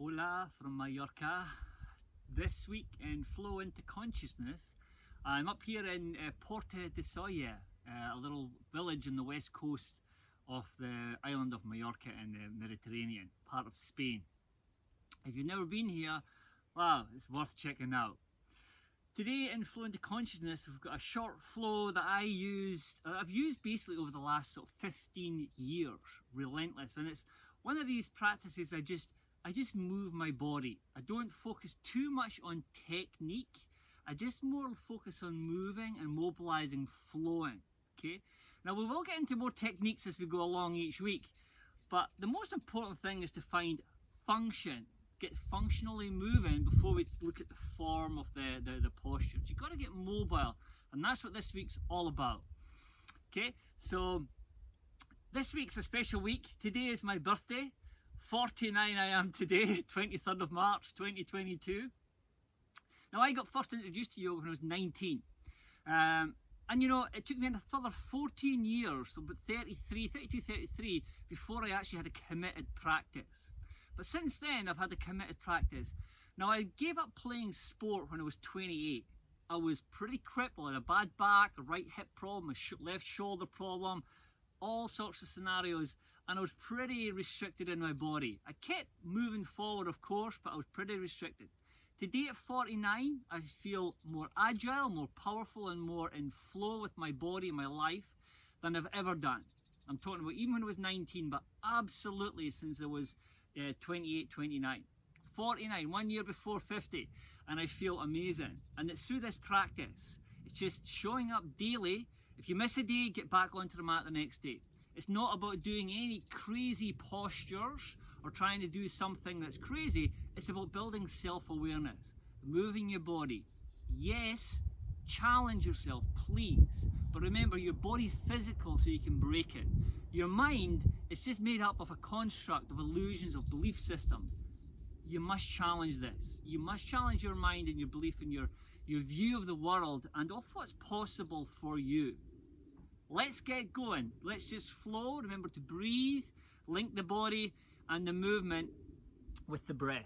Hola from Mallorca. This week in Flow into Consciousness, I'm up here in Porta de Solla, a little village on the west coast of the island of Mallorca in the Mediterranean, part of Spain. If you've never been here, wow, it's worth checking out. Today in Flow into Consciousness, we've got a short flow that I've used basically over the last sort of 15 years, relentless, and it's one of these practices I just move my body. I don't focus too much on technique. I just more focus on moving and mobilizing, flowing. Okay. Now we will get into more techniques as we go along each week, but the most important thing is to find function, get functionally moving before we look at the form of the postures. You've got to get mobile, and that's what this week's all about. Okay, so this week's a special week. Today is my birthday. 49 I am today, 23rd of March 2022. Now I got first introduced to yoga when I was 19. And you know, it took me a further 14 years, so about 33, before I actually had a committed practice. But since then I've had a committed practice. Now I gave up playing sport when I was 28. I was pretty crippled, I had a bad back, a right hip problem, a left shoulder problem, all sorts of scenarios, and I was pretty restricted in my body. I kept moving forward, of course, but I was pretty restricted. Today at 49, I feel more agile, more powerful, and more in flow with my body and my life than I've ever done. I'm talking about even when I was 19, but absolutely since I was 28, 29. 49, 1 year before 50, and I feel amazing. And it's through this practice. It's just showing up daily. If you miss a day, get back onto the mat the next day. It's not about doing any crazy postures or trying to do something that's crazy. It's about building self-awareness, moving your body. Yes, challenge yourself, please. But remember, your body's physical, so you can break it. Your mind is just made up of a construct of illusions, of belief systems. You must challenge this. You must challenge your mind and your belief and your view of the world and of what's possible for you. Let's get going. Let's just flow. Remember to breathe, link the body and the movement with the breath.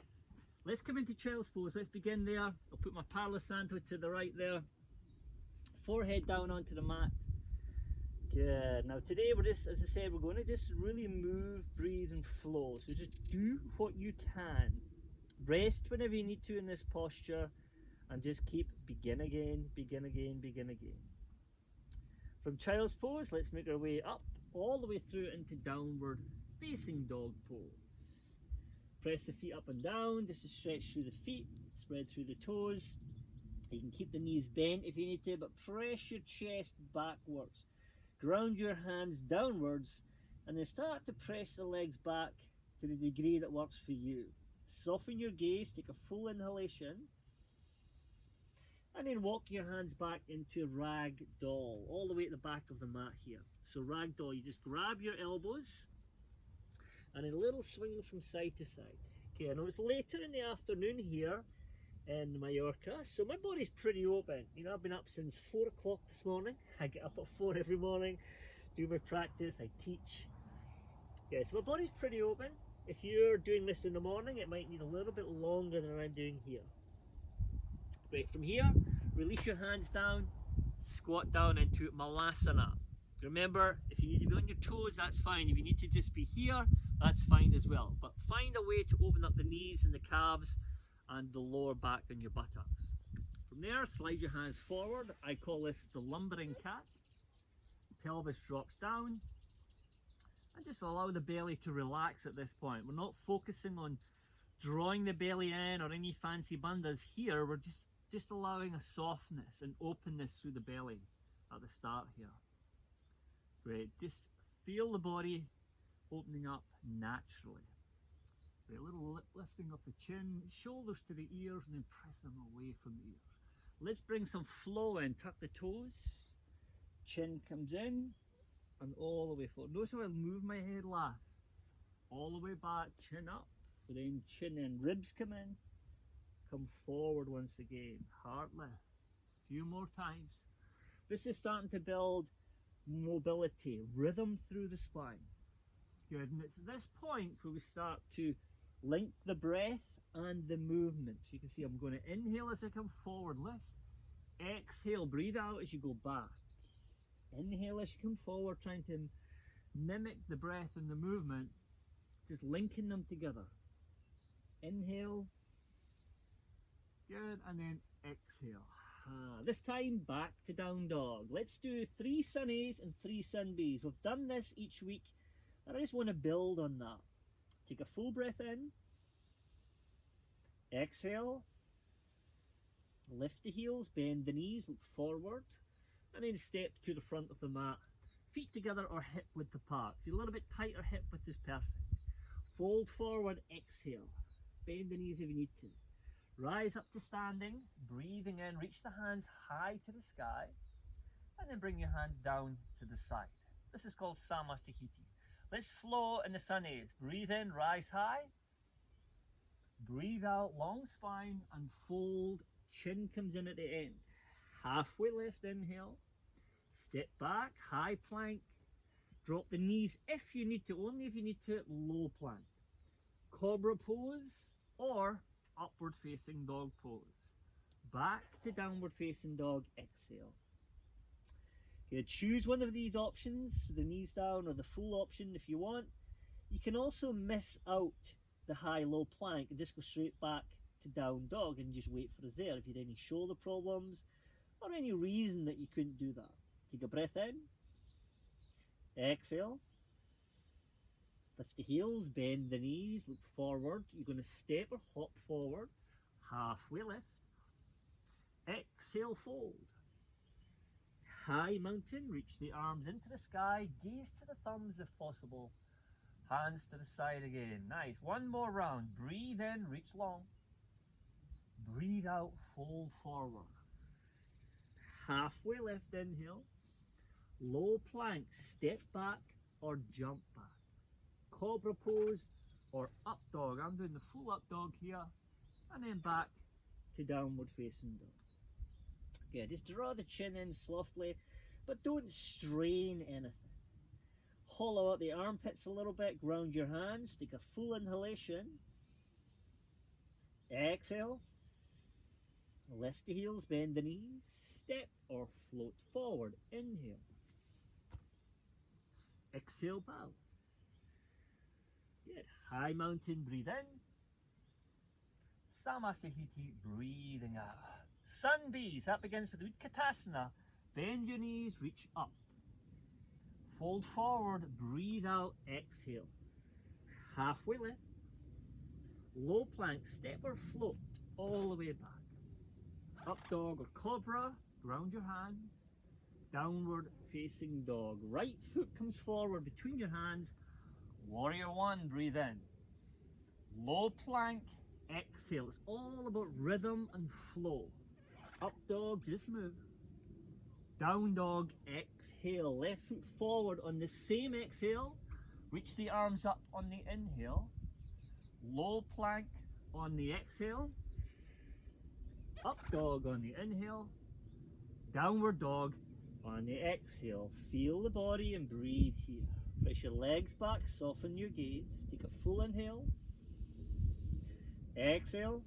Let's come into child's pose. Let's begin there. I'll put my Malasana to the right there. Forehead down onto the mat. Good. Now today we're just, as I said, we're going to just really move, breathe and flow. So just do what you can. Rest whenever you need to in this posture and just keep begin again, begin again, begin again. From child's pose, let's make our way up all the way through into downward facing dog pose. Press the feet up and down just to stretch through the feet, spread through the toes. You can keep the knees bent if you need to, but press your chest backwards. Ground your hands downwards and then start to press the legs back to the degree that works for you. Soften your gaze, take a full inhalation. And then walk your hands back into rag doll, all the way at the back of the mat here. So rag doll, you just grab your elbows and then a little swing from side to side. Okay, I know it's later in the afternoon here in Mallorca, so my body's pretty open. You know, I've been up since 4 o'clock this morning. I get up at 4 every morning, do my practice, I teach. Okay, so my body's pretty open. If you're doing this in the morning, it might need a little bit longer than I'm doing here. Great, from here, release your hands down, squat down into Malasana. Remember, if you need to be on your toes, that's fine. If you need to just be here, that's fine as well. But find a way to open up the knees and the calves and the lower back and your buttocks. From there, slide your hands forward. I call this the lumbering cat. Pelvis drops down. And just allow the belly to relax at this point. We're not focusing on drawing the belly in or any fancy bandhas here. We're just allowing a softness and openness through the belly at the start here. Great, just feel the body opening up naturally. Great, a little lifting of the chin, shoulders to the ears and then press them away from the ears. Let's bring some flow in, tuck the toes, chin comes in and all the way forward. Notice how I move my head last. All the way back, chin up, and then chin in, ribs come in. Come forward once again, heart lift, a few more times. This is starting to build mobility, rhythm through the spine. Good, and it's at this point where we start to Link the breath and the movement. So you can see I'm going to inhale as I come forward, lift. Exhale, breathe out as you go back. Inhale as you come forward, trying to mimic the breath and the movement, just linking them together. Inhale, good, and then exhale. This time back to down dog. Let's do 3 sun A's and 3 sun B's. We've done this each week, and I just want to build on that. Take a full breath in, exhale, lift the heels, bend the knees, look forward, and then step to the front of the mat. Feet together or hip width apart. If you're a little bit tighter, hip width is perfect. Fold forward, exhale. Bend the knees if you need to. Rise up to standing, breathing in, reach the hands high to the sky, and then bring your hands down to the side. This is called Samastahiti. Let's flow in the sun A's. Breathe in, rise high. Breathe out, long spine, and fold. Chin comes in at the end. Halfway lift, inhale. Step back, high plank. Drop the knees if you need to, only if you need to, low plank. Cobra pose or upward facing dog pose. Back to downward facing dog, exhale. Okay, choose one of these options, the knees down or the full option if you want. You can also miss out the high-low plank and just go straight back to down dog and just wait for us there if you had any shoulder problems or any reason that you couldn't do that. Take a breath in, exhale, lift the heels, bend the knees, look forward. You're going to step or hop forward, halfway lift, exhale, fold. High mountain, reach the arms into the sky, gaze to the thumbs if possible, hands to the side again. Nice, one more round. Breathe in, reach long. Breathe out, fold forward. Halfway lift, inhale. Low plank, step back or jump back. Cobra pose or up dog. I'm doing the full up dog here, and then back to downward facing dog. Okay, just draw the chin in softly, but don't strain anything. Hollow out the armpits a little bit, ground your hands, take a full inhalation. Exhale. Lift the heels, bend the knees, step or float forward. Inhale. Exhale, bow. Good. High mountain, breathe in. Samastahiti, breathing out. Sun B's, that begins with Utkatasana. Bend your knees, reach up. Fold forward, breathe out, exhale. Halfway lift. Low plank, step or float all the way back. Up dog or cobra, ground your hand. Downward facing dog. Right foot comes forward between your hands. Warrior one, breathe in. Low plank, exhale. It's all about rhythm and flow. Up dog, just move. Down dog, exhale. Left foot forward on the same exhale. Reach the arms up on the inhale. Low plank on the exhale. Up dog on the inhale. Downward dog on the exhale. Feel the body and breathe here. Press your legs back, soften your gaze. Take a full inhale. Exhale.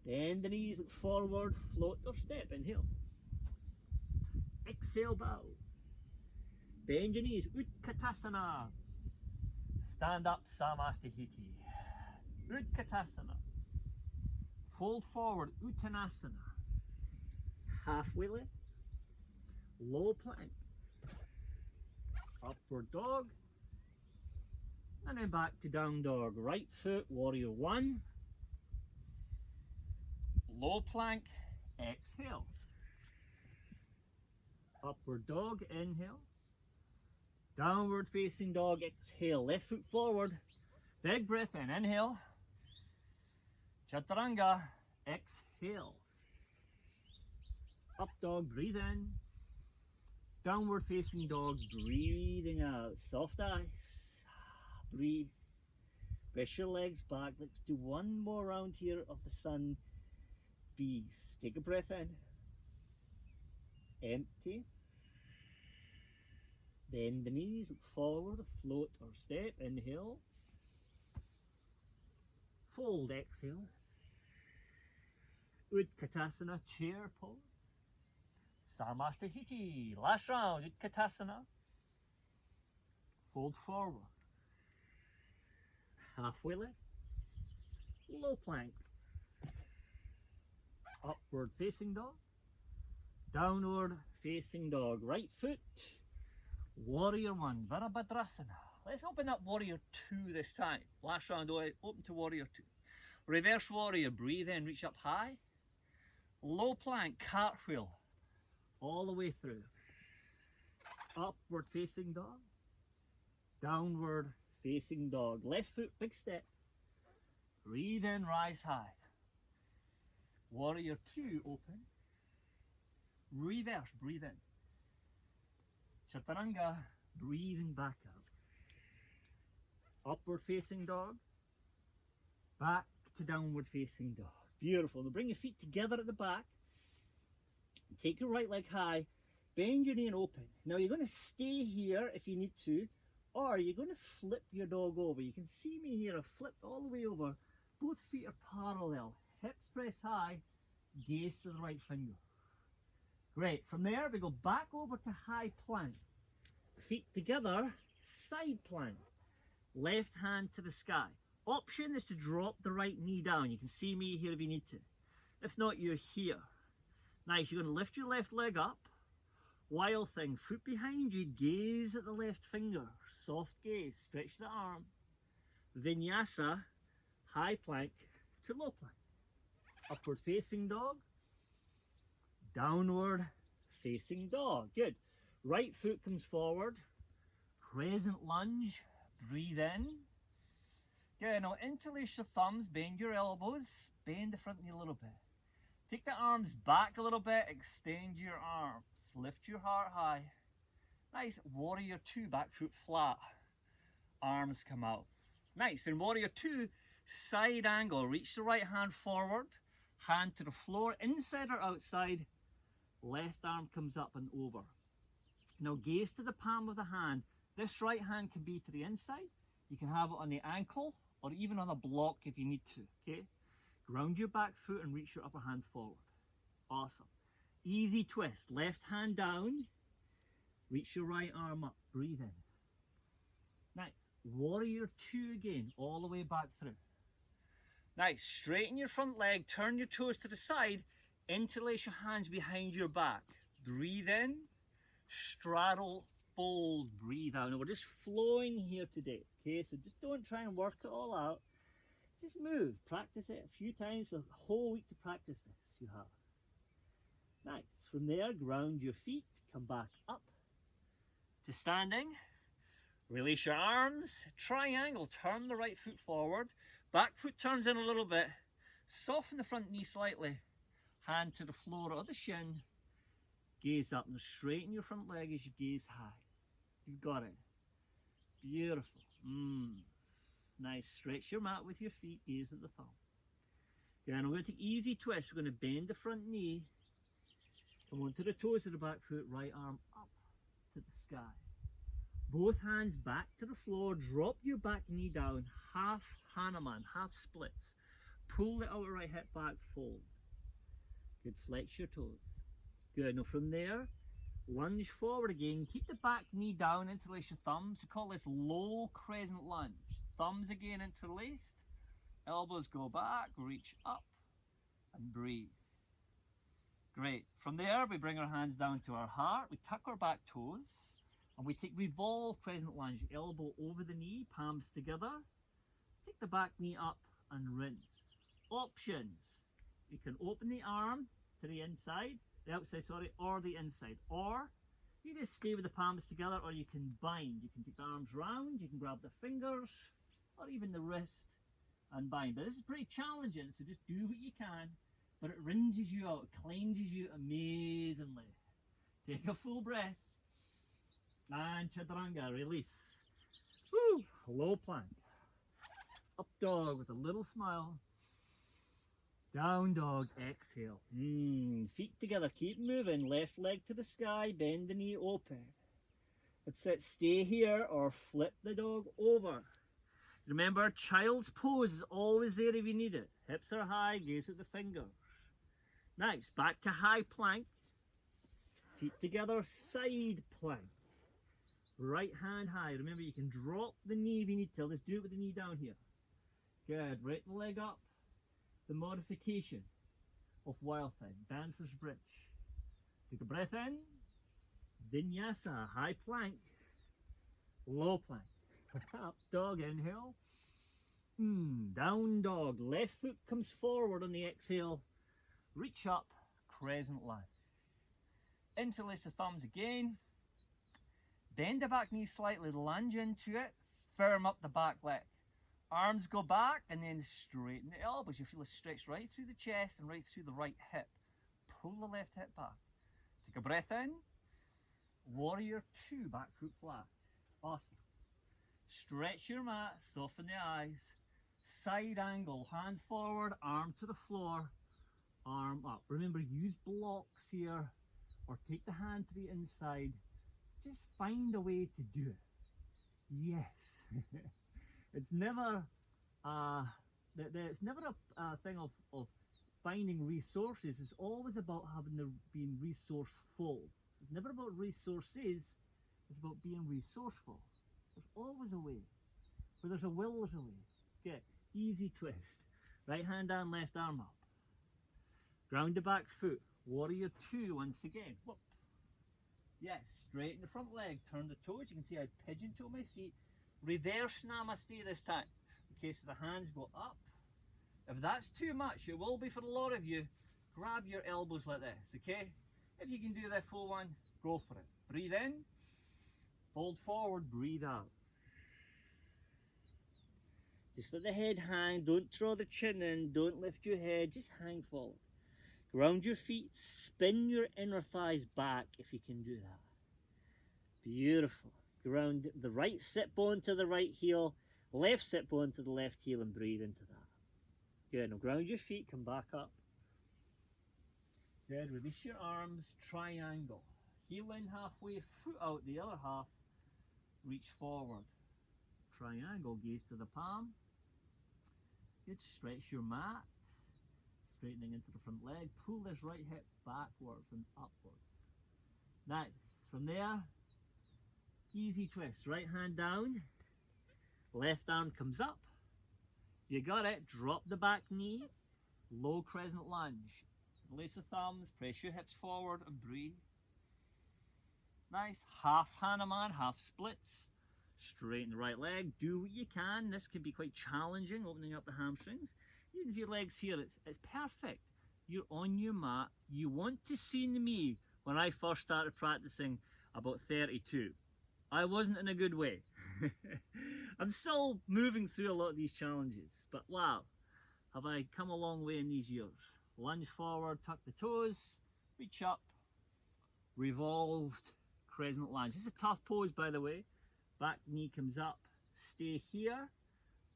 Bend the knees, look forward, float or step. Inhale. Exhale, bow. Bend your knees, Utkatasana. Stand up, Samastahiti. Utkatasana. Fold forward, Uttanasana. Halfway lift. Low plank. Upward dog. And then back to down dog. Right foot, warrior one. Low plank, exhale. Upward dog, inhale. Downward facing dog, exhale. Left foot forward. Big breath in, inhale. Chaturanga, exhale. Up dog, breathe in. Downward facing dog, breathing out. Soft eyes. Breathe. Press your legs back. Let's do one more round here of the sun B's. Take a breath in. Empty. Bend the knees, look forward, float or step. Inhale. fold, exhale. Utkatasana, chair pose. Samastahiti, last round, Utkatasana. Fold forward. Halfway lift. Low plank. Upward facing dog. Downward facing dog. Right foot. Warrior 1, Virabhadrasana. Let's open up Warrior 2 this time. Last round, open to Warrior 2. Reverse Warrior, breathe in, reach up high. Low plank, cartwheel, all the way through. Upward facing dog. Downward facing dog. Left foot, big step. Breathe in, rise high. Warrior 2, open. Reverse, breathe in. Chaturanga, breathing back out. Upward facing dog. Back to downward facing dog. Beautiful. Now bring your feet together at the back. Take your right leg high. Bend your knee and open. Now you're going to stay here if you need to, or you're going to flip your dog over. You can see me here. I've flipped all the way over. Both feet are parallel. Hips press high. Gaze to the right finger. Great. From there we go back over to high plank. Feet together. Side plank. Left hand to the sky. Option is to drop the right knee down. You can see me here if you need to. If not, you're here. Nice. You're going to lift your left leg up. Wild thing. Foot behind you. Gaze at the left finger. Soft gaze. Stretch the arm. Vinyasa. High plank to low plank. Upward facing dog. Downward facing dog. Good. Right foot comes forward. Crescent lunge. Breathe in. Good. Now interlace your thumbs. Bend your elbows. Bend the front knee a little bit. Take the arms back a little bit. Extend your arms. Lift your heart high. Nice. Warrior 2. Back foot flat. Arms come out. Nice. In Warrior 2, side angle. Reach the right hand forward. Hand to the floor. Inside or outside. Left arm comes up and over. Now gaze to the palm of the hand. This right hand can be to the inside. You can have it on the ankle or even on a block if you need to. Okay. Ground your back foot and reach your upper hand forward. Awesome. Easy twist. Left hand down. Reach your right arm up. Breathe in. Nice. Warrior 2 again. All the way back through. Nice. Straighten your front leg. Turn your toes to the side. Interlace your hands behind your back. Breathe in. Straddle. Fold. Breathe out. Now we're just flowing here today. Okay. So just don't try and work it all out. Just move. Practice it a few times. A whole week to practice this you have. Nice. From there, ground your feet. Come back up to standing. Release your arms. Triangle. Turn the right foot forward. Back foot turns in a little bit. Soften the front knee slightly. Hand to the floor or the shin. Gaze up and straighten your front leg as you gaze high. You've got it. Beautiful. Nice. Stretch your mat with your feet. Gaze at the thumb. Then we're going to take easy twist. We're going to bend the front knee. Come onto the toes of the back foot. Right arm up to the sky. Both hands back to the floor. Drop your back knee down. Half Hanuman. Half splits. Pull the outer right hip back. Fold. Good. Flex your toes. Good. Now from there, lunge forward again. Keep the back knee down. Interlace your thumbs. We call this low crescent lunge. Thumbs again interlaced. Elbows go back. Reach up and breathe. Great. From there, we bring our hands down to our heart. We tuck our back toes. And we take revolve crescent lunge. Elbow over the knee. Palms together. Take the back knee up and rinse. Options. You can open the arm to the inside. The outside, sorry, or the inside. Or you just stay with the palms together, or you can bind. You can take the arms round, you can grab the fingers, or even the wrist and bind. But this is pretty challenging, so just do what you can. But it rinses you out, it cleanses you amazingly. Take a full breath. And chaturanga, release. Woo! Low plank. Up dog with a little smile. Down dog, exhale. Feet together, keep moving. Left leg to the sky, bend the knee open. That's it, stay here or flip the dog over. Remember, child's pose is always there if you need it. Hips are high, gaze at the fingers. Nice, back to high plank. Feet together, side plank. Right hand high. Remember, you can drop the knee if you need to. Let's do it with the knee down here. Good, right leg up. The modification of wild thing, dancer's bridge. Take a breath in. Vinyasa, high plank. Low plank. Up dog, inhale. Down dog. Left foot comes forward on the exhale. Reach up, crescent lunge. Interlace the thumbs again. Bend the back knee slightly, lunge into it. Firm up the back leg. Arms go back and then straighten the elbows. You feel a stretch right through the chest and right through the right hip. Pull the left hip back. Take a breath in. Warrior 2, back foot flat. Awesome. Stretch your mat, soften the eyes. Side angle, hand forward, arm to the floor, arm up. Remember, use blocks here or take the hand to the inside. Just find a way to do it. Yes. It's never a thing of finding resources. It's always about being resourceful. It's never about resources, it's about being resourceful. There's always a way. Where there's a will, there's a way. Okay, easy twist. Right hand down, left arm up. Ground the back foot. Warrior 2 once again. Whoop. Yes, straighten the front leg. Turn the toes. You can see I pigeon toe my feet. Reverse namaste this time. Okay, so the hands go up. If that's too much, it will be for a lot of you, grab your elbows like this, okay? If you can do that full one, go for it. Breathe in. Fold forward, breathe out. Just let the head hang, don't draw the chin in, don't lift your head, just hang forward. Ground your feet, spin your inner thighs back if you can do that. Beautiful. Ground the right sit bone to the right heel, left sit bone to the left heel and breathe into that. Good, now ground your feet, come back up. Good, release your arms, triangle. Heel in halfway, foot out the other half. Reach forward. Triangle, gaze to the palm. Good, stretch your mat. Straightening into the front leg. Pull this right hip backwards and upwards. Nice. From there, easy twist. Right hand down. Left arm comes up. You got it. Drop the back knee. Low crescent lunge. Release the thumbs. Press your hips forward and breathe. Nice. Half Hanuman, half splits. Straighten the right leg. Do what you can. This can be quite challenging, opening up the hamstrings. Even if your legs here, it's perfect. You're on your mat. You want to see me when I first started practicing about 32. I wasn't in a good way. I'm still moving through a lot of these challenges, but wow, have I come a long way in these years. Lunge forward, tuck the toes, reach up, revolved crescent lunge. This is a tough pose, by the way. Back knee comes up, stay here,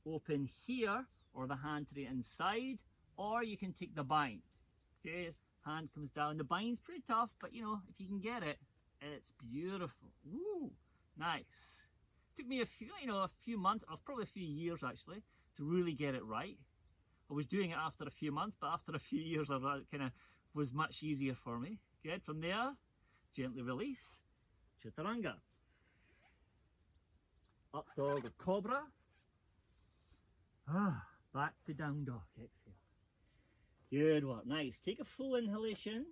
open here, or the hand to the inside, or you can take the bind. Okay, hand comes down. The bind's pretty tough, but you know, if you can get it, it's beautiful. Woo, nice. Took me a few months, or probably a few years actually, to really get it right. I was doing it after a few months, but after a few years, it kind of was much easier for me. Good. From there, gently release. Chaturanga. Up dog or cobra. Back to down dog. Exhale. Good work. Nice. Take a full inhalation.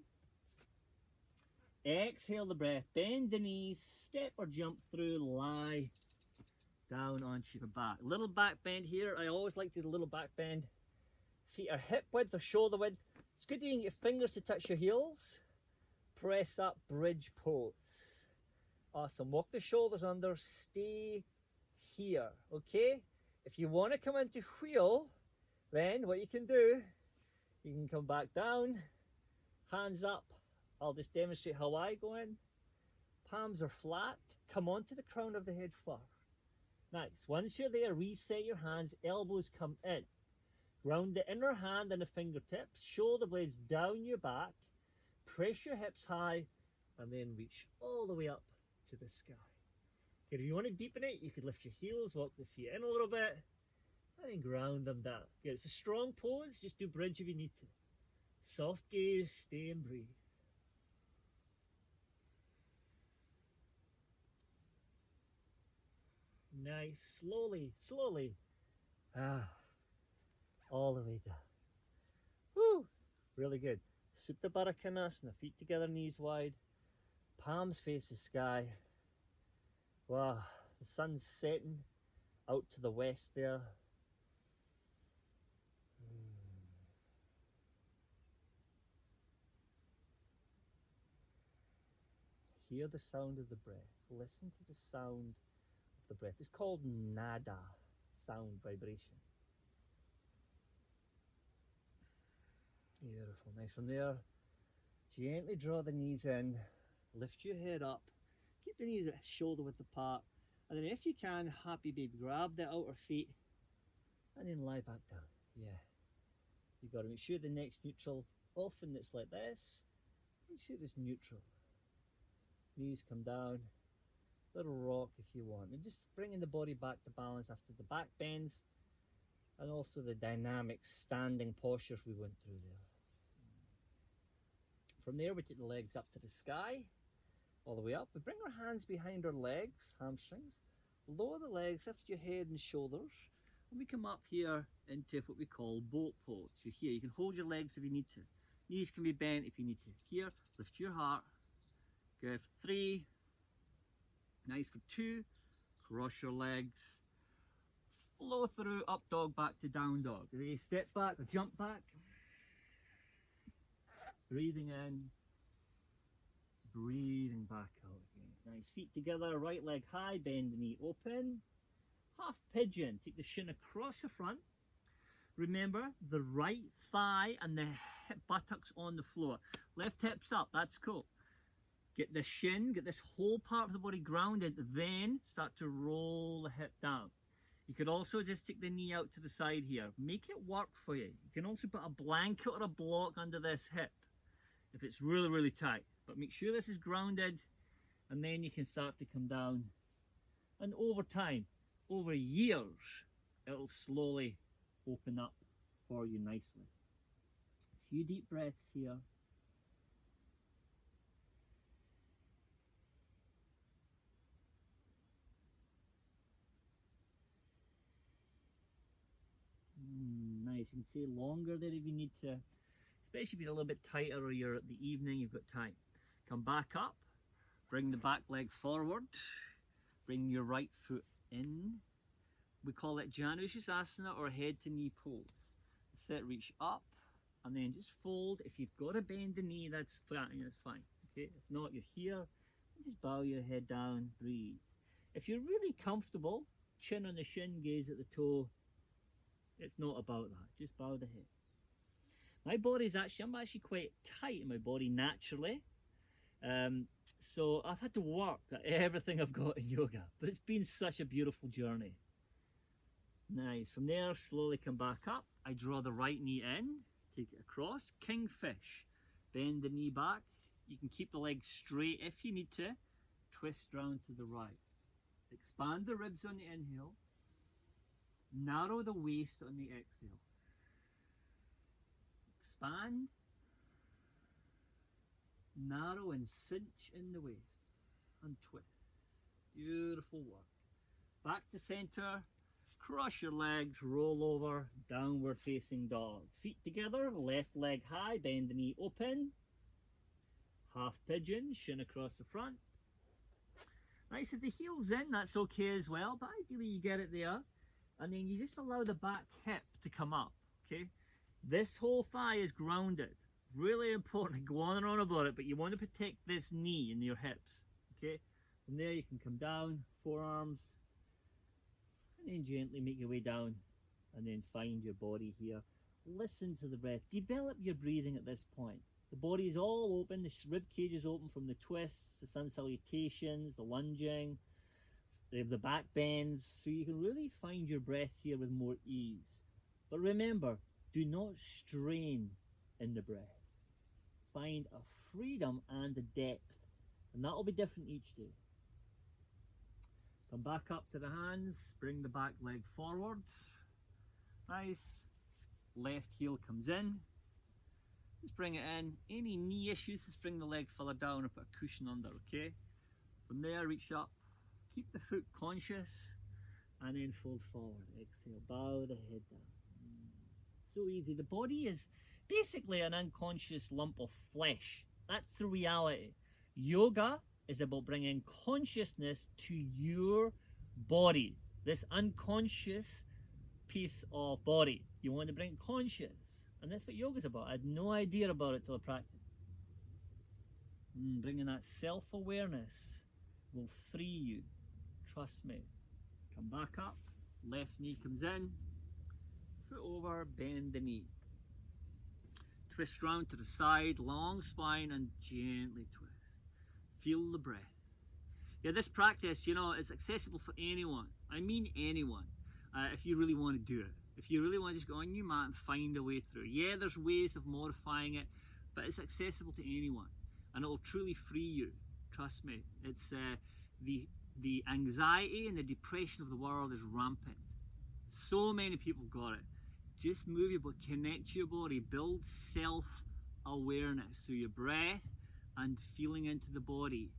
Exhale the breath. Bend the knees. Step or jump through. Lie down onto your back. Little back bend here. I always like to do a little back bend. Feet are hip width or shoulder width. It's good to get your fingers to touch your heels. Press up, bridge pose. Awesome. Walk the shoulders under. Stay here. Okay? If you want to come into wheel, then what you can do, you can come back down, hands up. I'll just demonstrate how I go in. Palms are flat. Come onto the crown of the head first. Nice. Once you're there, reset your hands. Elbows come in. Ground the inner hand and the fingertips. Shoulder blades down your back. Press your hips high and then reach all the way up to the sky. Okay, if you want to deepen it, you could lift your heels, walk the feet in a little bit. And then ground them down. Good. It's a strong pose, just do bridge if you need to. Soft gaze, stay and breathe. Nice, slowly, slowly. All the way down. Woo! Really good. Supta Baddha Konasana, feet together, knees wide. Palms face the sky. Wow, the sun's setting out to the west there. Hear the sound of the breath. Listen to the sound of the breath. It's called nada, sound, vibration. Beautiful. Nice. From there, gently draw the knees in. Lift your head up. Keep the knees shoulder width apart. And then if you can, happy baby, grab the outer feet and then lie back down. Yeah. You've got to make sure the neck's neutral. Often it's like this. Make sure it's neutral. Knees come down. Little rock if you want. And just bringing the body back to balance after the back bends. And also the dynamic standing postures we went through there. From there we take the legs up to the sky. All the way up. We bring our hands behind our legs, hamstrings. Lower the legs, lift your head and shoulders. And we come up here into what we call boat pose. So here, you can hold your legs if you need to. Knees can be bent if you need to. Here, lift your heart. Good for 3. Nice for 2. Cross your legs. Flow through up dog back to down dog. Ready, step back or jump back. Breathing in. Breathing back out again. Nice. Feet together, right leg high, bend the knee open. Half pigeon. Take the shin across the front. Remember, the right thigh and the hip buttocks on the floor. Left hip's up, that's cool. Get the shin, get this whole part of the body grounded, then start to roll the hip down. You could also just take the knee out to the side here. Make it work for you. You can also put a blanket or a block under this hip if it's really, really tight. But make sure this is grounded, and then you can start to come down. And over time, over years, it'll slowly open up for you nicely. A few deep breaths here. Nice. You can stay longer there if you need to, especially if you're a little bit tighter or you're at the evening, you've got time. Come back up, bring the back leg forward, bring your right foot in. We call it Janusasana or head to knee pose. Set, reach up, and then just fold. If you've got to bend the knee, that's fine. That's fine. Okay. If not, you're here. Just bow your head down, breathe. If you're really comfortable, chin on the shin, gaze at the toe. It's not about that. Just bow the head. My body's I'm actually quite tight in my body naturally. So I've had to work at everything I've got in yoga, but it's been such a beautiful journey. Nice. From there, slowly come back up. I draw the right knee in, take it across, kingfish. Bend the knee back. You can keep the leg straight if you need to. Twist round to the right. Expand the ribs on the inhale. Narrow the waist on the exhale. Expand. Narrow and cinch in the waist. And twist. Beautiful work. Back to center. Cross your legs, roll over, downward facing dog. Feet together, left leg high, bend the knee open. Half pigeon, shin across the front. Nice, if the heel's in, that's okay as well, but ideally you get it there. And then you just allow the back hip to come up, okay? This whole thigh is grounded. Really important, go on and on about it, but you want to protect this knee and your hips, okay? From there you can come down, forearms, and then gently make your way down, and then find your body here. Listen to the breath. Develop your breathing at this point. The body is all open. The rib cage is open from the twists, the sun salutations, the lunging, the back bends. So you can really find your breath here with more ease. But remember, do not strain in the breath. Find a freedom and a depth, and that will be different each day. Come back up to the hands, bring the back leg forward. Nice. Left heel comes in. Just bring it in. Any knee issues, just bring the leg further down and put a cushion under, okay? From there, reach up. Keep the foot conscious and then fold forward. Exhale, bow the head down. So easy. The body is basically an unconscious lump of flesh. That's the reality. Yoga is about bringing consciousness to your body. This unconscious piece of body. You want to bring it conscious. And that's what yoga's about. I had no idea about it till I practiced. Bringing that self-awareness will free you. Trust me. Come back up. Left knee comes in. Foot over, bend the knee. Twist round to the side, long spine, and gently twist. Feel the breath. Yeah, this practice, you know, is accessible for anyone. I mean anyone, if you really want to do it. If you really want to just go on your mat and find a way through. Yeah, there's ways of modifying it, but it's accessible to anyone. And it will truly free you. Trust me. It's the anxiety and the depression of the world is rampant. So many people got it. Just move your body, connect to your body, build self-awareness through your breath and feeling into the body.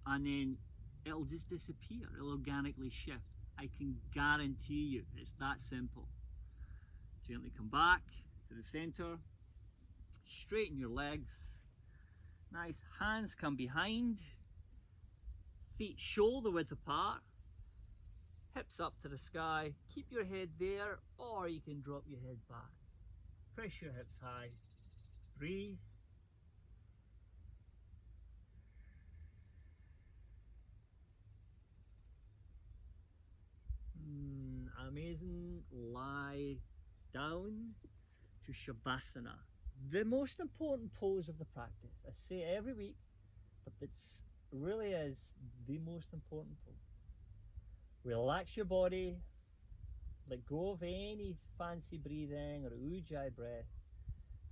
And then it'll just disappear. It'll organically shift. I can guarantee you it's that simple. Gently come back to the center. Straighten your legs. Nice. Hands come behind. Feet shoulder width apart. Hips up to the sky. Keep your head there, or you can drop your head back. Press your hips high. Breathe. Amazing. Lie down to Shavasana. The most important pose of the practice. I say it every week, but it really is the most important pose. Relax your body, let go of any fancy breathing or ujjayi breath,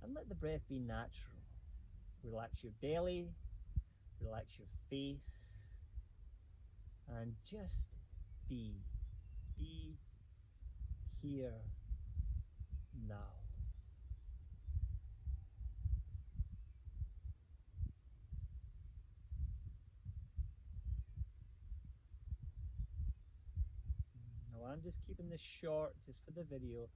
and let the breath be natural. Relax your belly, relax your face, and just be here now. I'm just keeping this short just for the video,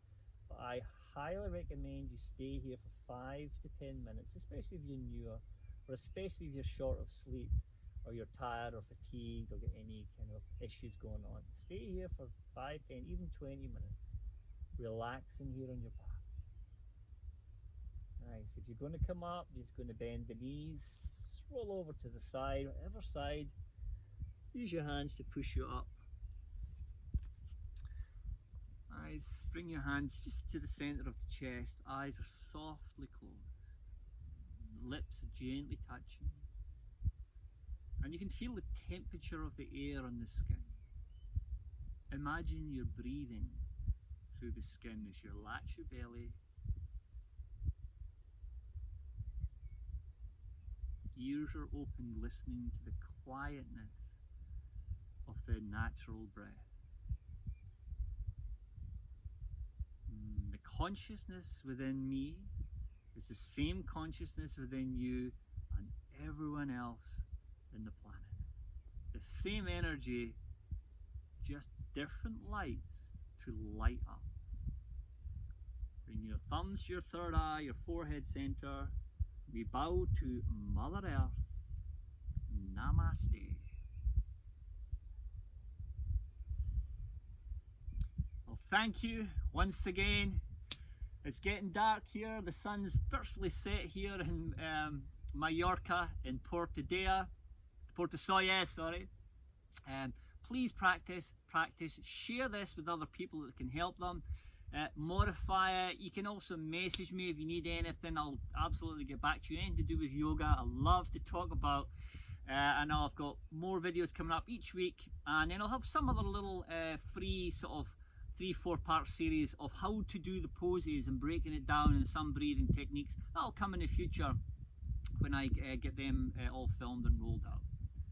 but I highly recommend you stay here for 5 to 10 minutes, especially if you're newer, or especially if you're short of sleep, or you're tired or fatigued or get any kind of issues going on. Stay here for 5, 10, even 20 minutes, relaxing here on your back. Nice. If you're going to come up, you're just going to bend the knees, roll over to the side, whatever side. Use your hands to push you up. Nice. Bring your hands just to the center of the chest. Eyes are softly closed. Lips are gently touching. And you can feel the temperature of the air on the skin. Imagine you're breathing through the skin as you relax your belly. Ears are open, listening to the quietness of the natural breath. The consciousness within me is the same consciousness within you and everyone else in the planet. The same energy, just different lights to light up. Bring your thumbs to your third eye, your forehead center. We bow to Mother Earth. Namaste. Well, thank you once again. It's getting dark here. The sun's virtually set here in Mallorca, in Portasoya, sorry. Please practice. Share this with other people that can help them. Modify it. You can also message me if you need anything. I'll absolutely get back to you. Anything to do with yoga, I love to talk about. I know I've got more videos coming up each week, and then I'll have some other little free sort of 3-4 part series of how to do the poses and breaking it down and some breathing techniques. That'll come in the future when I get them all filmed and rolled out.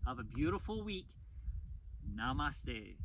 Have a beautiful week. Namaste.